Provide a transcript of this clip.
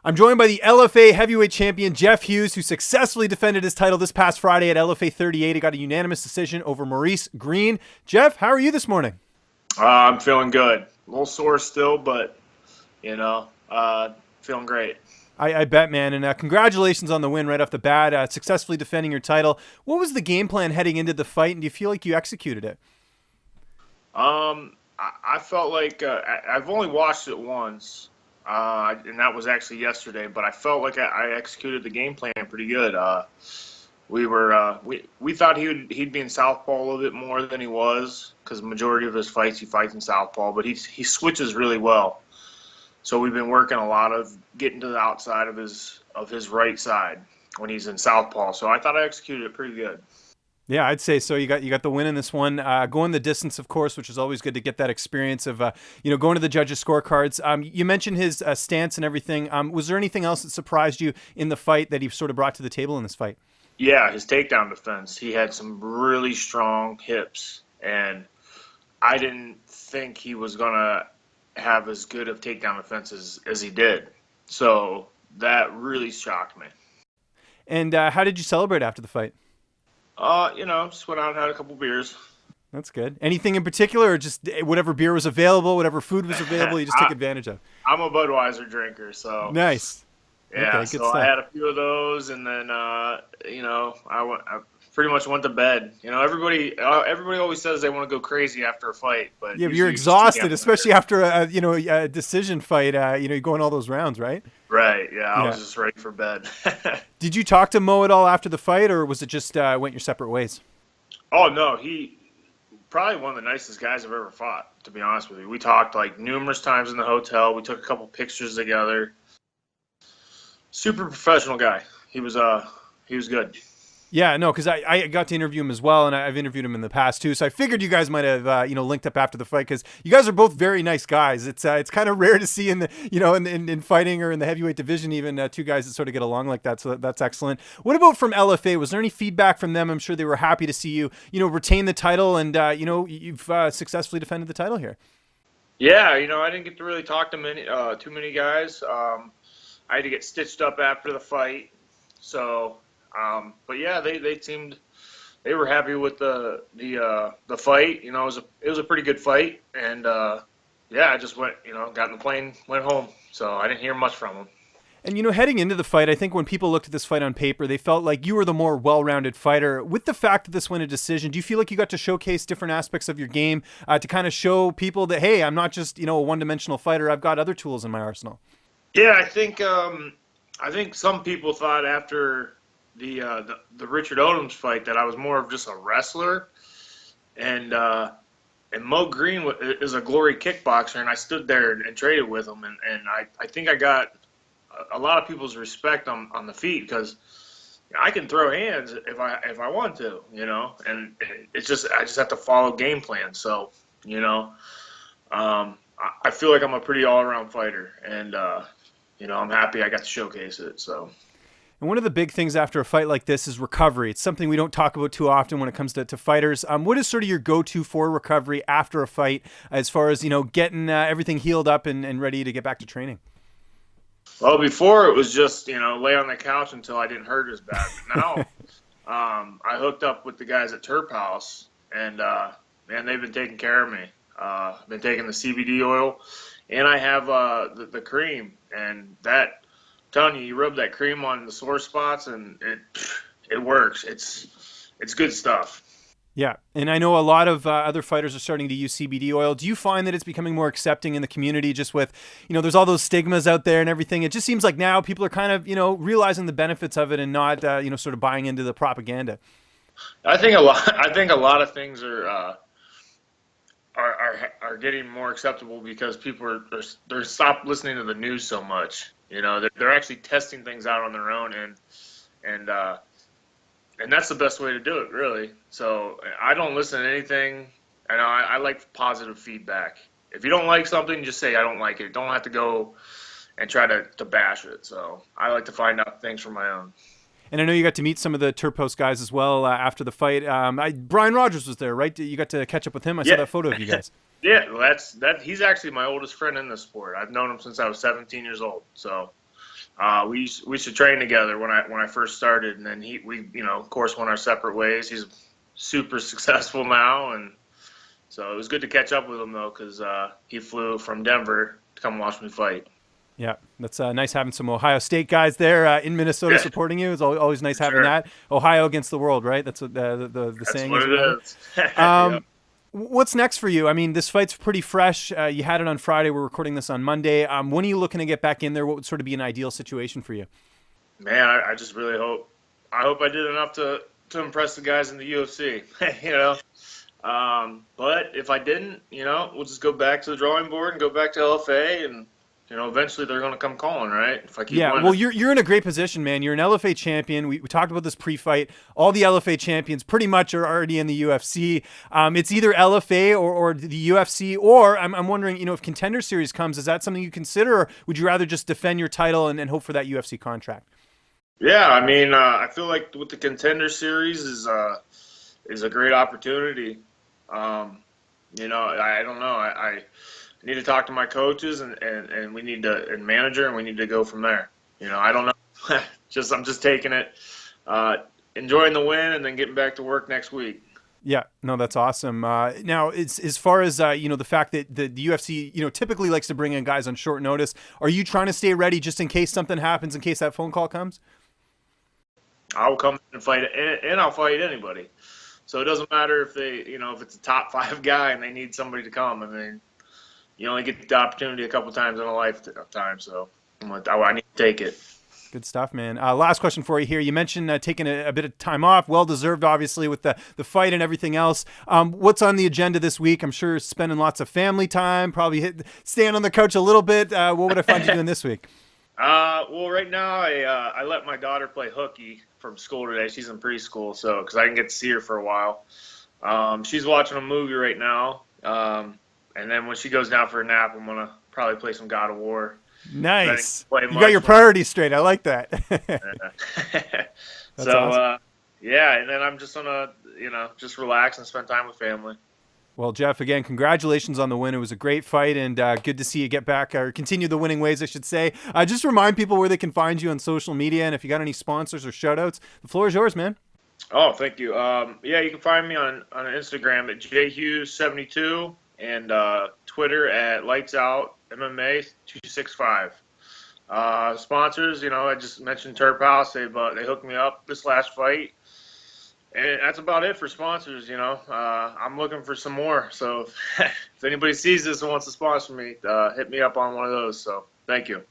I'm joined by the LFA heavyweight champion, Jeff Hughes, who successfully defended his title this past Friday at LFA 38. He got a unanimous decision over Maurice Greene. Jeff, how are you this morning? I'm feeling good. A little sore still, but, feeling great. I bet, man. And congratulations on the win right off the bat, successfully defending your title. What was the game plan heading into the fight, and do you feel like you executed it? I felt like I've only watched it once, and that was actually yesterday, but I felt like I executed the game plan pretty good. We thought he'd be in southpaw a little bit more than he was, because the majority of his fights he fights in southpaw, but he switches really well. So we've been working a lot of getting to the outside of his right side when he's in southpaw. So I thought I executed it pretty good. Yeah, I'd say so. You got the win in this one. Going the distance, of course, which is always good to get that experience of going to the judges' scorecards. You mentioned his stance and everything. Was there anything else that surprised you in the fight that he sort of brought to the table in this fight? Yeah, his takedown defense. He had some really strong hips, and I didn't think he was gonna have as good of takedown defenses as he did. So that really shocked me. And how did you celebrate after the fight? Just went out and had a couple beers. That's good. Anything in particular, or just whatever beer was available, whatever food was available, you just took advantage of? I'm a Budweiser drinker, so. Nice. Yeah, okay, good so stuff. I had a few of those, and then, I pretty much went to bed. Everybody always says they want to go crazy after a fight, but yeah, but you're exhausted, especially after a decision fight. You go in all those rounds, right? Right. Yeah, I was just ready for bed. Did you talk to Mo at all after the fight, or was it just went your separate ways? Oh no, he probably one of the nicest guys I've ever fought. To be honest with you, we talked like numerous times in the hotel. We took a couple pictures together. Super professional guy. He was good. Yeah, no, because I got to interview him as well, and I've interviewed him in the past too. So I figured you guys might have linked up after the fight, because you guys are both very nice guys. It's kind of rare to see in the in fighting or in the heavyweight division even two guys that sort of get along like that. So that's excellent. What about from LFA? Was there any feedback from them? I'm sure they were happy to see you retain the title, and you've successfully defended the title here. Yeah, I didn't get to really talk to too many guys. I had to get stitched up after the fight, so. But yeah, they were happy with the fight. It was a pretty good fight, and I just went, got in the plane, went home. So I didn't hear much from them. And heading into the fight, I think when people looked at this fight on paper, they felt like you were the more well-rounded fighter. With the fact that this went a decision, do you feel like you got to showcase different aspects of your game to kind of show people that, hey, I'm not just a one-dimensional fighter. I've got other tools in my arsenal. Yeah, I think some people thought after the Richard Odom's fight that I was more of just a wrestler, and Mo Greene is a glory kickboxer, and I stood there and traded with him, and I think I got a lot of people's respect on the feet, because I can throw hands if I want to, and it's just I just have to follow game plan. So I feel like I'm a pretty all around fighter, and I'm happy I got to showcase it. So. And one of the big things after a fight like this is recovery. It's something we don't talk about too often when it comes to fighters. What is sort of your go-to for recovery after a fight, as far as getting everything healed up and ready to get back to training? Well, before it was just lay on the couch until I didn't hurt as bad. But now I hooked up with the guys at Terphouse, and man, they've been taking care of me. I've been taking the CBD oil, and I have the cream, and that. I'm telling you rub that cream on the sore spots, and it works. It's good stuff. Yeah, and I know a lot of other fighters are starting to use CBD oil. Do you find that it's becoming more accepting in the community, just with, there's all those stigmas out there and everything? It just seems like now people are kind of, realizing the benefits of it and not, sort of buying into the propaganda. I think a lot of things are getting more acceptable because people they're stopped listening to the news so much. They're actually testing things out on their own, and that's the best way to do it, really. So I don't listen to anything. I like positive feedback. If you don't like something, just say I don't like it. Don't have to go and try to bash it. So I like to find out things for my own. And I know you got to meet some of the Terphouse guys as well after the fight. Brian Rogers was there, right? You got to catch up with him. I saw that photo of you guys. Yeah, well, he's actually my oldest friend in the sport. I've known him since I was 17 years old. So we used to train together when I first started, and then we of course went our separate ways. He's super successful now, and so it was good to catch up with him though, because he flew from Denver to come watch me fight. Yeah, that's nice having some Ohio State guys there in Minnesota supporting you. It's always nice having that. Ohio against the world, right? That's what the saying what is. It is. What's next for you? I mean, this fight's pretty fresh. You had it on Friday. We're recording this on Monday. When are you looking to get back in there? What would sort of be an ideal situation for you? Man, I just really hope I did enough to impress the guys in the UFC. But if I didn't, we'll just go back to the drawing board and go back to LFA, and eventually they're going to come calling, right? If I keep winning. Well, you're in a great position, man. You're an LFA champion. We talked about this pre-fight. All the LFA champions pretty much are already in the UFC. It's either LFA or the UFC, or I'm wondering, if Contender Series comes, is that something you consider, or would you rather just defend your title and hope for that UFC contract? Yeah, I mean, I feel like with the Contender Series is a great opportunity. I don't know. I need to talk to my coaches and we need to, and manager, and we need to go from there. I don't know. I'm just taking it, enjoying the win, and then getting back to work next week. Yeah, no, that's awesome. Now, as far as the fact that the UFC, typically likes to bring in guys on short notice, are you trying to stay ready just in case something happens, in case that phone call comes? I'll come and fight, and I'll fight anybody. So it doesn't matter if if it's a top 5 guy and they need somebody to come. I mean, you only get the opportunity a couple times in a lifetime, so I need to take it. Good stuff, man. Last question for you here. You mentioned taking a bit of time off, well-deserved, obviously, with the fight and everything else. What's on the agenda this week? I'm sure spending lots of family time, probably staying on the couch a little bit. What would I find you doing this week? Well, right now I let my daughter play hooky from school today. She's in preschool, so because I can get to see her for a while. She's watching a movie right now, and then when she goes down for a nap, I'm gonna probably play some God of War. Nice. You got your priorities straight. I like that. So awesome. And then I'm just gonna just relax and spend time with family. Well, Jeff, again, congratulations on the win. It was a great fight, and good to see you get back, or continue the winning ways, I should say. Just remind people where they can find you on social media, and if you got any sponsors or shout-outs, the floor is yours, man. Oh, thank you. You can find me on Instagram at jhughes72 and Twitter at LightsOutMMA265. Sponsors, I just mentioned Terphouse. They hooked me up this last fight. And that's about it for sponsors, I'm looking for some more. So if anybody sees this and wants to sponsor me, hit me up on one of those. So thank you.